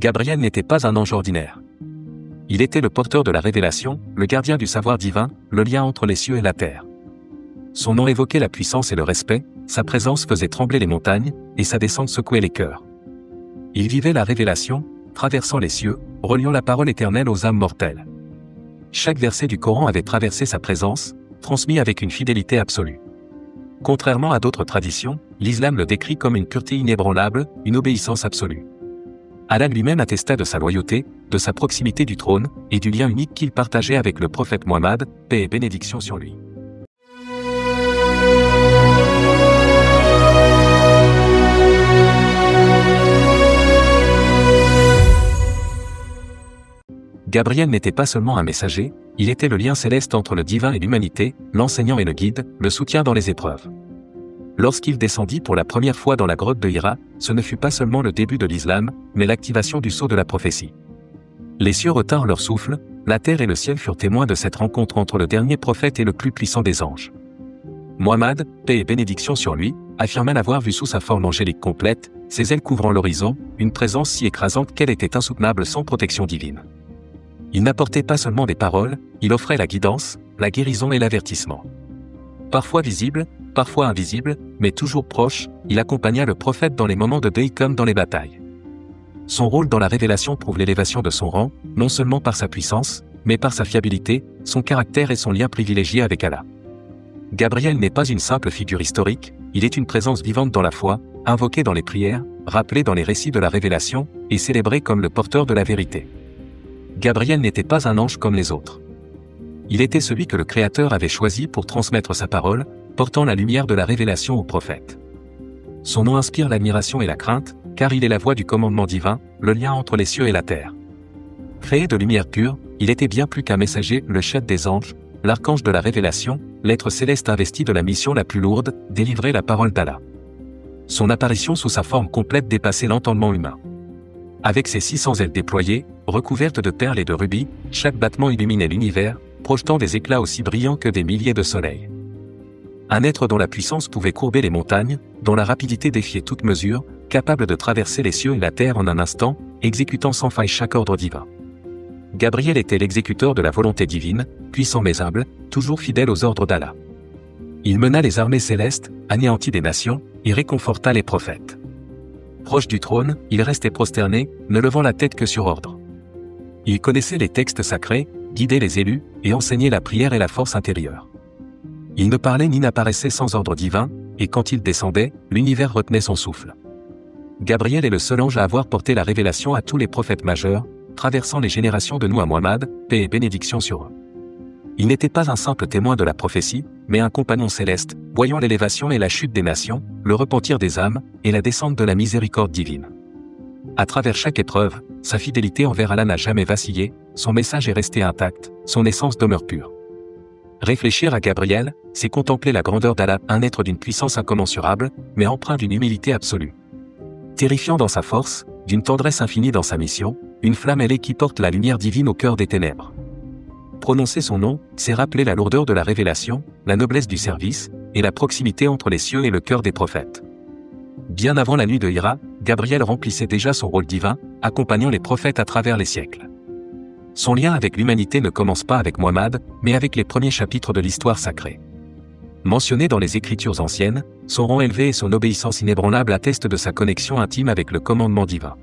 Gabriel n'était pas un ange ordinaire. Il était le porteur de la révélation, le gardien du savoir divin, le lien entre les cieux et la terre. Son nom évoquait la puissance et le respect, sa présence faisait trembler les montagnes, et sa descente secouait les cœurs. Il vivait la révélation, traversant les cieux, reliant la parole éternelle aux âmes mortelles. Chaque verset du Coran avait traversé sa présence, transmis avec une fidélité absolue. Contrairement à d'autres traditions, l'islam le décrit comme une pureté inébranlable, une obéissance absolue. Allah lui-même attesta de sa loyauté, de sa proximité du trône, et du lien unique qu'il partageait avec le prophète Mohammed, paix et bénédiction sur lui. Gabriel n'était pas seulement un messager, il était le lien céleste entre le divin et l'humanité, l'enseignant et le guide, le soutien dans les épreuves. Lorsqu'il descendit pour la première fois dans la grotte de Hira, ce ne fut pas seulement le début de l'islam, mais l'activation du sceau de la prophétie. Les cieux retinrent leur souffle, la terre et le ciel furent témoins de cette rencontre entre le dernier prophète et le plus puissant des anges. Mohammed, paix et bénédiction sur lui, affirma l'avoir vu sous sa forme angélique complète, ses ailes couvrant l'horizon, une présence si écrasante qu'elle était insoutenable sans protection divine. Il n'apportait pas seulement des paroles, il offrait la guidance, la guérison et l'avertissement. Parfois visible, parfois invisible, mais toujours proche, il accompagna le prophète dans les moments de deuil comme dans les batailles. Son rôle dans la révélation prouve l'élévation de son rang, non seulement par sa puissance, mais par sa fiabilité, son caractère et son lien privilégié avec Allah. Gabriel n'est pas une simple figure historique, il est une présence vivante dans la foi, invoquée dans les prières, rappelée dans les récits de la révélation, et célébrée comme le porteur de la vérité. Gabriel n'était pas un ange comme les autres. Il était celui que le Créateur avait choisi pour transmettre sa parole, portant la lumière de la révélation au prophète. Son nom inspire l'admiration et la crainte, car il est la voix du commandement divin, le lien entre les cieux et la terre. Créé de lumière pure, il était bien plus qu'un messager, le chef des anges, l'archange de la révélation, l'être céleste investi de la mission la plus lourde, délivrer la parole d'Allah. Son apparition sous sa forme complète dépassait l'entendement humain. Avec ses 600 ailes déployées, recouvertes de perles et de rubis, chaque battement illuminait l'univers, projetant des éclats aussi brillants que des milliers de soleils. Un être dont la puissance pouvait courber les montagnes, dont la rapidité défiait toute mesure, capable de traverser les cieux et la terre en un instant, exécutant sans faille chaque ordre divin. Gabriel était l'exécuteur de la volonté divine, puissant mais humble, toujours fidèle aux ordres d'Allah. Il mena les armées célestes, anéantit des nations, et réconforta les prophètes. Proche du trône, il restait prosterné, ne levant la tête que sur ordre. Il connaissait les textes sacrés, guidait les élus, et enseignait la prière et la force intérieure. Il ne parlait ni n'apparaissait sans ordre divin, et quand il descendait, l'univers retenait son souffle. Gabriel est le seul ange à avoir porté la révélation à tous les prophètes majeurs, traversant les générations de Nuh à Mohammed, paix et bénédiction sur eux. Il n'était pas un simple témoin de la prophétie, mais un compagnon céleste, voyant l'élévation et la chute des nations, le repentir des âmes, et la descente de la miséricorde divine. À travers chaque épreuve, sa fidélité envers Allah n'a jamais vacillé, son message est resté intact, son essence demeure pure. Réfléchir à Gabriel, c'est contempler la grandeur d'Allah, un être d'une puissance incommensurable, mais empreint d'une humilité absolue. Terrifiant dans sa force, d'une tendresse infinie dans sa mission, une flamme ailée qui porte la lumière divine au cœur des ténèbres. Prononcer son nom, c'est rappeler la lourdeur de la révélation, la noblesse du service, et la proximité entre les cieux et le cœur des prophètes. Bien avant la nuit de Hira, Gabriel remplissait déjà son rôle divin, accompagnant les prophètes à travers les siècles. Son lien avec l'humanité ne commence pas avec Mohammed, mais avec les premiers chapitres de l'histoire sacrée. Mentionné dans les Écritures anciennes, son rang élevé et son obéissance inébranlable attestent de sa connexion intime avec le commandement divin.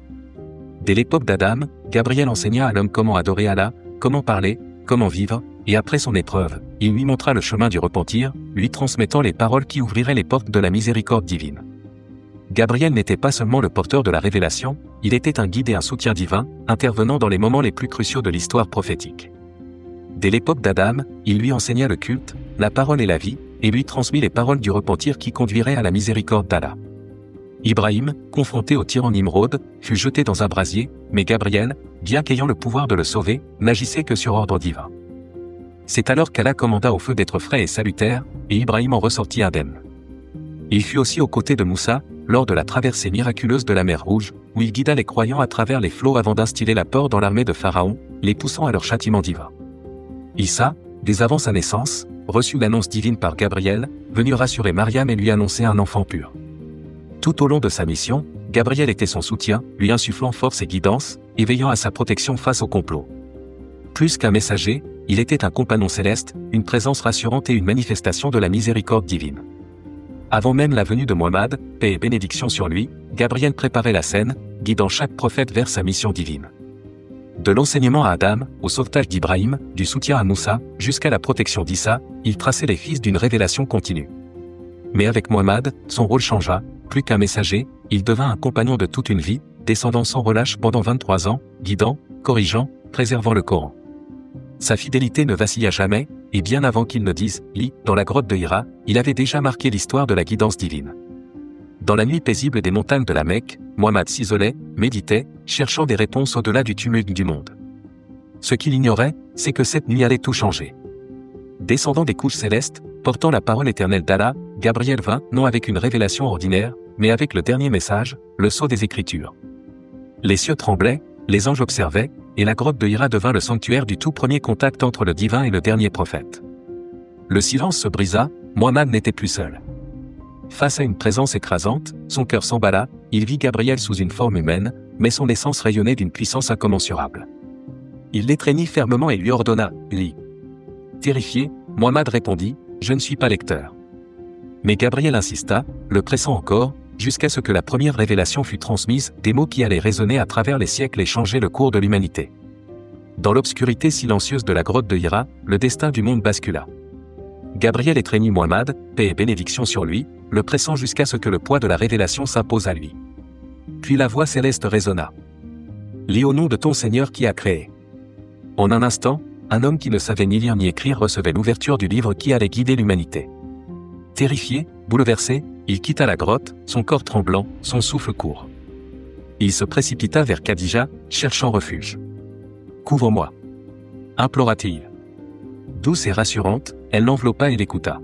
Dès l'époque d'Adam, Gabriel enseigna à l'homme comment adorer Allah, comment parler, comment vivre, et après son épreuve, il lui montra le chemin du repentir, lui transmettant les paroles qui ouvriraient les portes de la miséricorde divine. Gabriel n'était pas seulement le porteur de la révélation, il était un guide et un soutien divin, intervenant dans les moments les plus cruciaux de l'histoire prophétique. Dès l'époque d'Adam, il lui enseigna le culte, la parole et la vie, et lui transmit les paroles du repentir qui conduiraient à la miséricorde d'Allah. Ibrahim, confronté au tyran Nimrod, fut jeté dans un brasier, mais Gabriel, bien qu'ayant le pouvoir de le sauver, n'agissait que sur ordre divin. C'est alors qu'Allah commanda au feu d'être frais et salutaire, et Ibrahim en ressortit indemne. Il fut aussi aux côtés de Moussa, lors de la traversée miraculeuse de la mer Rouge, où il guida les croyants à travers les flots avant d'instiller la peur dans l'armée de Pharaon, les poussant à leur châtiment divin. Issa, dès avant sa naissance, reçut l'annonce divine par Gabriel, venu rassurer Mariam et lui annoncer un enfant pur. Tout au long de sa mission, Gabriel était son soutien, lui insufflant force et guidance, et veillant à sa protection face au complot. Plus qu'un messager, il était un compagnon céleste, une présence rassurante et une manifestation de la miséricorde divine. Avant même la venue de Muhammad, paix et bénédiction sur lui, Gabriel préparait la scène, guidant chaque prophète vers sa mission divine. De l'enseignement à Adam, au sauvetage d'Ibrahim, du soutien à Moussa, jusqu'à la protection d'Issa, il traçait les fils d'une révélation continue. Mais avec Muhammad, son rôle changea, plus qu'un messager, il devint un compagnon de toute une vie, descendant sans relâche pendant 23 ans, guidant, corrigeant, préservant le Coran. Sa fidélité ne vacilla jamais, et bien avant qu'il ne dise « Lis » dans la grotte de Hira, il avait déjà marqué l'histoire de la guidance divine. Dans la nuit paisible des montagnes de la Mecque, Muhammad s'isolait, méditait, cherchant des réponses au-delà du tumulte du monde. Ce qu'il ignorait, c'est que cette nuit allait tout changer. Descendant des couches célestes, portant la parole éternelle d'Allah, Gabriel vint, non avec une révélation ordinaire, mais avec le dernier message, le sceau des Écritures. Les cieux tremblaient, les anges observaient, et la grotte de Hira devint le sanctuaire du tout premier contact entre le divin et le dernier prophète. Le silence se brisa, Muhammad n'était plus seul. Face à une présence écrasante, son cœur s'emballa, il vit Gabriel sous une forme humaine, mais son essence rayonnait d'une puissance incommensurable. Il l'étreignit fermement et lui ordonna « Lis ». Terrifié, Muhammad répondit « Je ne suis pas lecteur ». Mais Gabriel insista, le pressant encore, jusqu'à ce que la première révélation fût transmise, des mots qui allaient résonner à travers les siècles et changer le cours de l'humanité. Dans l'obscurité silencieuse de la grotte de Hira, le destin du monde bascula. Gabriel étreignit Muhammad, paix et bénédiction sur lui, le pressant jusqu'à ce que le poids de la révélation s'impose à lui. Puis la voix céleste résonna. « Lis au nom de ton Seigneur qui a créé. » En un instant, un homme qui ne savait ni lire ni écrire recevait l'ouverture du livre qui allait guider l'humanité. Terrifié, bouleversé, il quitta la grotte, son corps tremblant, son souffle court. Il se précipita vers Khadija, cherchant refuge. « Couvre-moi » implora-t-il. Douce et rassurante, elle l'enveloppa et l'écouta.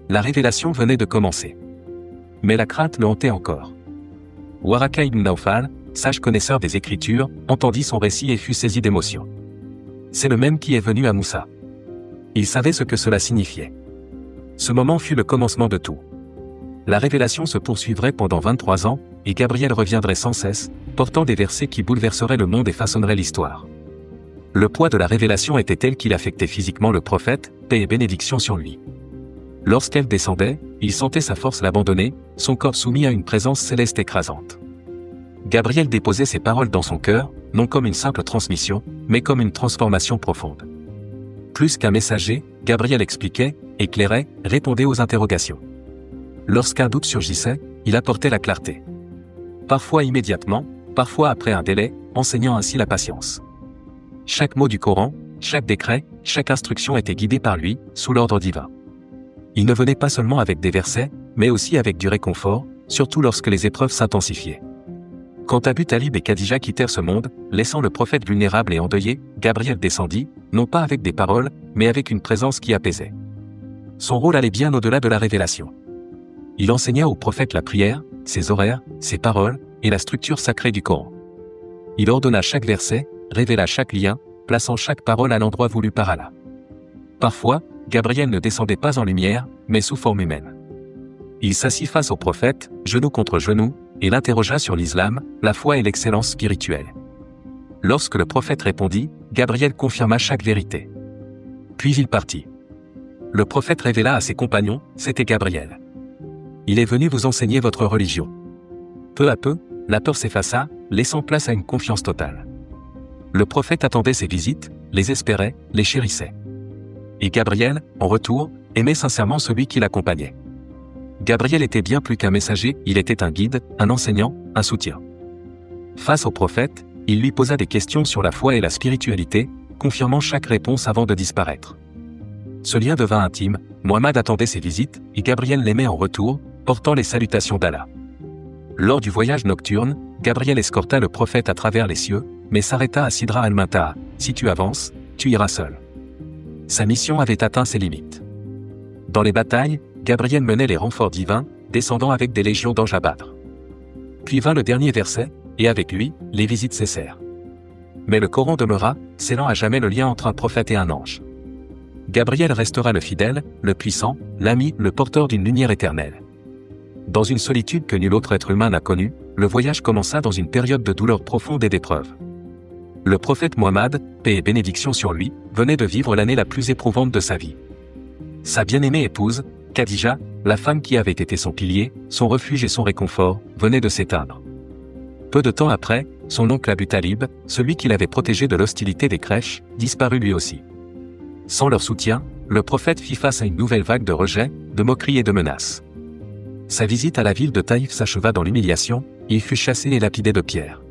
La révélation venait de commencer. Mais la crainte le hantait encore. Waraka ibn Nawfal, sage connaisseur des Écritures, entendit son récit et fut saisi d'émotion. C'est le même qui est venu à Moussa. Il savait ce que cela signifiait. Ce moment fut le commencement de tout. La révélation se poursuivrait pendant 23 ans, et Gabriel reviendrait sans cesse, portant des versets qui bouleverseraient le monde et façonneraient l'histoire. Le poids de la révélation était tel qu'il affectait physiquement le prophète, paix et bénédiction sur lui. Lorsqu'elle descendait, il sentait sa force l'abandonner, son corps soumis à une présence céleste écrasante. Gabriel déposait ses paroles dans son cœur, non comme une simple transmission, mais comme une transformation profonde. Plus qu'un messager, Gabriel expliquait, éclairait, répondait aux interrogations. Lorsqu'un doute surgissait, il apportait la clarté. Parfois immédiatement, parfois après un délai, enseignant ainsi la patience. Chaque mot du Coran, chaque décret, chaque instruction était guidé par lui, sous l'ordre divin. Il ne venait pas seulement avec des versets, mais aussi avec du réconfort, surtout lorsque les épreuves s'intensifiaient. Quand Abu Talib et Khadija quittèrent ce monde, laissant le prophète vulnérable et endeuillé, Gabriel descendit, non pas avec des paroles, mais avec une présence qui apaisait. Son rôle allait bien au-delà de la révélation. Il enseigna au prophète la prière, ses horaires, ses paroles, et la structure sacrée du Coran. Il ordonna chaque verset, révéla chaque lien, plaçant chaque parole à l'endroit voulu par Allah. Parfois, Gabriel ne descendait pas en lumière, mais sous forme humaine. Il s'assit face au prophète, genou contre genou, et l'interrogea sur l'islam, la foi et l'excellence spirituelle. Lorsque le prophète répondit, Gabriel confirma chaque vérité. Puis il partit. Le prophète révéla à ses compagnons, c'était Gabriel. Il est venu vous enseigner votre religion. Peu à peu, la peur s'effaça, laissant place à une confiance totale. Le prophète attendait ses visites, les espérait, les chérissait. Et Gabriel, en retour, aimait sincèrement celui qui l'accompagnait. Gabriel était bien plus qu'un messager, il était un guide, un enseignant, un soutien. Face au prophète, il lui posa des questions sur la foi et la spiritualité, confirmant chaque réponse avant de disparaître. Ce lien devint intime, Muhammad attendait ses visites, et Gabriel l'aimait en retour, portant les salutations d'Allah. Lors du voyage nocturne, Gabriel escorta le prophète à travers les cieux, mais s'arrêta à Sidra al-Muntaha. Si tu avances, tu iras seul. Sa mission avait atteint ses limites. Dans les batailles, Gabriel menait les renforts divins, descendant avec des légions d'anges à Badr. Puis vint le dernier verset, et avec lui, les visites cessèrent. Mais le Coran demeura, scellant à jamais le lien entre un prophète et un ange. Gabriel restera le fidèle, le puissant, l'ami, le porteur d'une lumière éternelle. Dans une solitude que nul autre être humain n'a connue, le voyage commença dans une période de douleur profonde et d'épreuve. Le prophète Mohammed, paix et bénédiction sur lui, venait de vivre l'année la plus éprouvante de sa vie. Sa bien-aimée épouse, Khadija, la femme qui avait été son pilier, son refuge et son réconfort, venait de s'éteindre. Peu de temps après, son oncle Abu Talib, celui qui l'avait protégé de l'hostilité des Quraysh, disparut lui aussi. Sans leur soutien, le prophète fit face à une nouvelle vague de rejets, de moqueries et de menaces. Sa visite à la ville de Taïf s'acheva dans l'humiliation, il fut chassé et lapidé de pierres.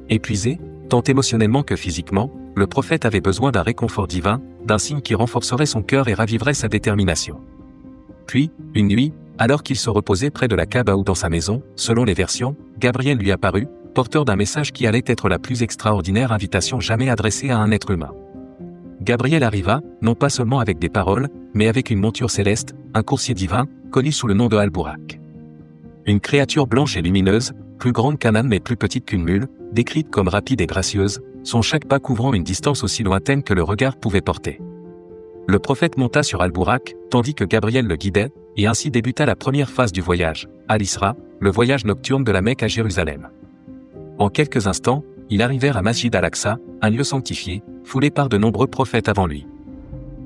Épuisé, tant émotionnellement que physiquement, le prophète avait besoin d'un réconfort divin, d'un signe qui renforcerait son cœur et raviverait sa détermination. Puis, une nuit, alors qu'il se reposait près de la Kaaba ou dans sa maison, selon les versions, Gabriel lui apparut, porteur d'un message qui allait être la plus extraordinaire invitation jamais adressée à un être humain. Gabriel arriva, non pas seulement avec des paroles, mais avec une monture céleste, un coursier divin, connu sous le nom de Al-Burak. Une créature blanche et lumineuse, plus grande qu'un âne mais plus petite qu'une mule, décrite comme rapide et gracieuse, son chaque pas couvrant une distance aussi lointaine que le regard pouvait porter. Le prophète monta sur Al-Burak, tandis que Gabriel le guidait, et ainsi débuta la première phase du voyage, Al-Isra, le voyage nocturne de la Mecque à Jérusalem. En quelques instants, ils arrivèrent à Masjid al-Aqsa, un lieu sanctifié, foulé par de nombreux prophètes avant lui.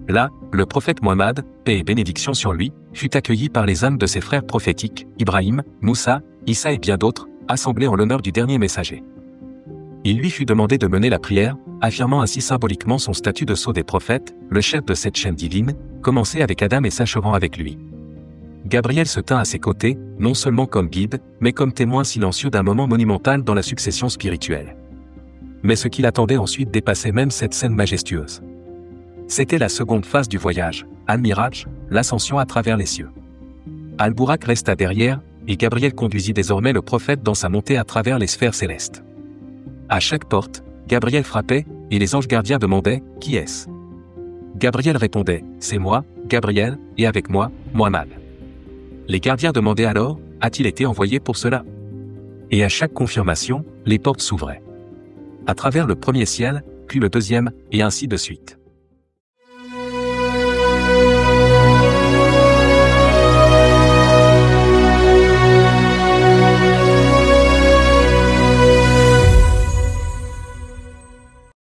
Là, le prophète Mohammed, paix et bénédiction sur lui, fut accueilli par les âmes de ses frères prophétiques, Ibrahim, Moussa, Issa et bien d'autres, assemblés en l'honneur du dernier messager. Il lui fut demandé de mener la prière, affirmant ainsi symboliquement son statut de sceau des prophètes, le chef de cette chaîne divine, commencé avec Adam et s'achevant avec lui. Gabriel se tint à ses côtés, non seulement comme guide, mais comme témoin silencieux d'un moment monumental dans la succession spirituelle. Mais ce qui l'attendait ensuite dépassait même cette scène majestueuse. C'était la seconde phase du voyage, Al-Miraj, l'ascension à travers les cieux. Al-Burak resta derrière, et Gabriel conduisit désormais le prophète dans sa montée à travers les sphères célestes. À chaque porte, Gabriel frappait, et les anges gardiens demandaient « Qui est-ce » Gabriel répondait « C'est moi, Gabriel, et avec moi, Mohammed ». Les gardiens demandaient alors « A-t-il été envoyé pour cela ?» Et à chaque confirmation, les portes s'ouvraient. À travers le premier ciel, puis le deuxième, et ainsi de suite.